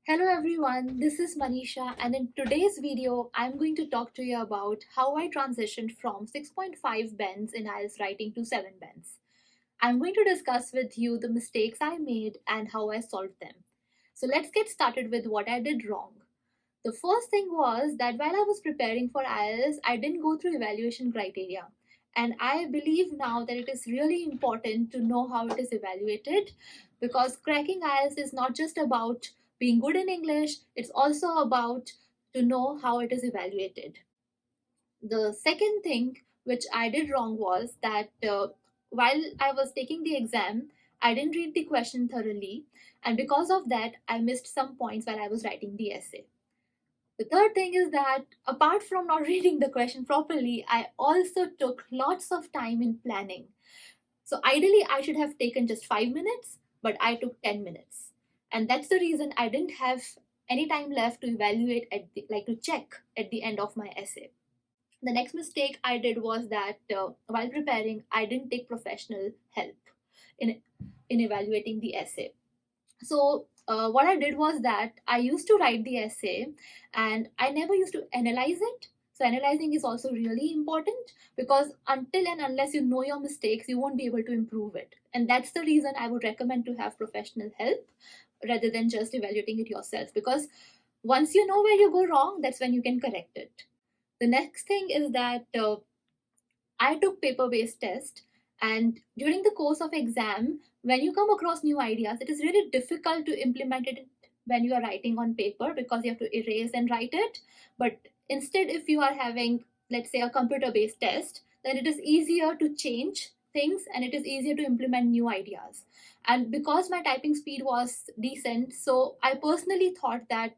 Hello everyone, this is Manisha, and in today's video I'm going to talk to you about how I transitioned from 6.5 bends in IELTS writing to 7 bends. I'm going to discuss with you the mistakes I made and how I solved them. So let's get started with what I did wrong. The first thing was that while I was preparing for IELTS, I didn't go through evaluation criteria. And I believe now that it is really important to know how it is evaluated, because cracking IELTS is not just about being good in English, it's also about to know how it is evaluated. The second thing which I did wrong was that while I was taking the exam, I didn't read the question thoroughly, and because of that, I missed some points while I was writing the essay. The third thing is that apart from not reading the question properly, I also took lots of time in planning. So ideally, I should have taken just 5 minutes, but I took 10 minutes. And that's the reason I didn't have any time left to evaluate to check at the end of my essay. The next mistake I did was that while preparing, I didn't take professional help in, in evaluating the essay. So what I did was that I used to write the essay and I never used to analyze it. So analyzing is also really important, because until and unless you know your mistakes, you won't be able to improve it. And that's the reason I would recommend to have professional help rather than just evaluating it yourself, because once you know where you go wrong, that's when you can correct it. The next thing is that I took paper-based test, and during the course of exam, when you come across new ideas, it is really difficult to implement it when you are writing on paper, because you have to erase and write it. But instead, if you are having, let's say, a computer-based test, then it is easier to change things and it is easier to implement new ideas. And because my typing speed was decent, so I personally thought that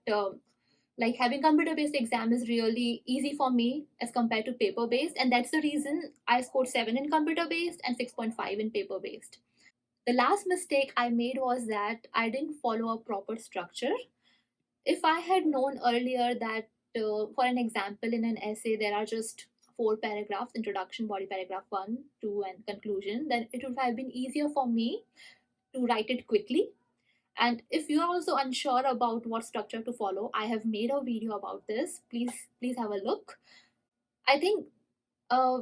like having computer based exam is really easy for me as compared to paper based, and that's the reason I scored 7 in computer based and 6.5 in paper based. The last mistake I made was that I didn't follow a proper structure. If I had known earlier that for an example in an essay there are just 4 paragraphs: introduction, body paragraph 1, 2 and conclusion, then it would have been easier for me to write it quickly. And if you are also unsure about what structure to follow, I have made a video about this. Please have a look. I think uh,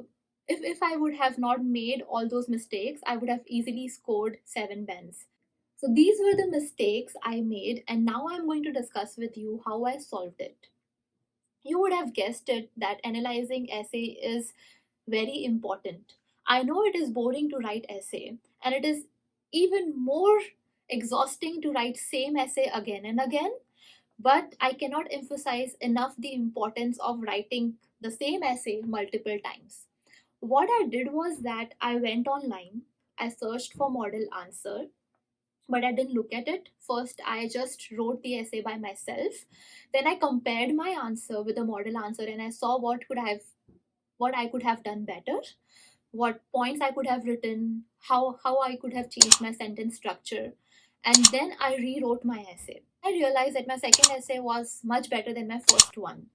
if I would have not made all those mistakes, I would have easily scored 7 bends. So these were the mistakes I made, and now I'm going to discuss with you how I solved it. You would have guessed it that analyzing essay is very important. I know it is boring to write essay, and it is even more exhausting to write same essay again and again, but I cannot emphasize enough the importance of writing the same essay multiple times. What I did was that I went online, I searched for model answer, but I didn't look at it. First, I just wrote the essay by myself. Then I compared my answer with the model answer and I saw what I could have done better, what points I could have written, how I could have changed my sentence structure. And then I rewrote my essay. I realized that my second essay was much better than my first one.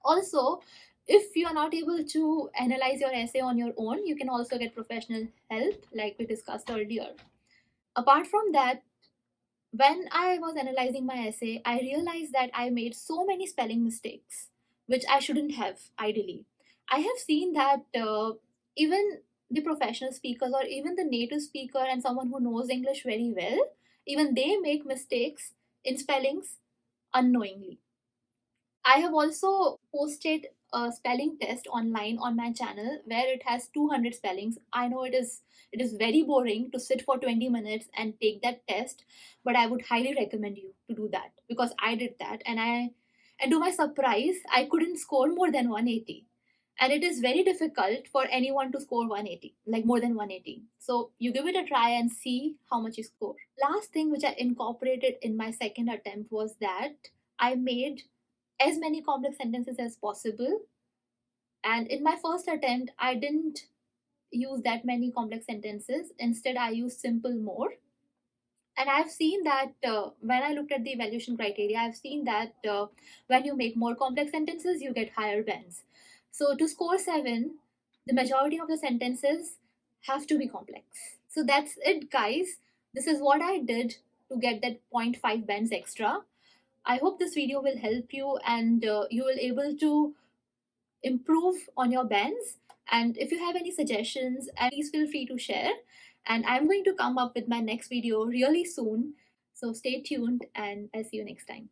Also, if you are not able to analyze your essay on your own, you can also get professional help, like we discussed earlier. Apart from that, when I was analyzing my essay, I realized that I made so many spelling mistakes, which I shouldn't have, ideally. I have seen that even the professional speakers or even the native speaker and someone who knows English very well, even they make mistakes in spellings unknowingly. I have also posted a spelling test online on my channel where it has 200 spellings. I know it is very boring to sit for 20 minutes and take that test, but I would highly recommend you to do that, because I did that and to my surprise, I couldn't score more than 180. And it is very difficult for anyone to score 180, like more than 180. So you give it a try and see how much you score. Last thing which I incorporated in my second attempt was that I made as many complex sentences as possible. And in my first attempt, I didn't use that many complex sentences. Instead, I used simple more. And I've seen that when I looked at the evaluation criteria, I've seen that when you make more complex sentences, you get higher bends. So to score 7, the majority of the sentences have to be complex. So that's it, guys. This is what I did to get that zero point 0.5 bends extra. I hope this video will help you and you will able to improve on your bends. And if you have any suggestions, please feel free to share. And I'm going to come up with my next video really soon. So stay tuned and I'll see you next time.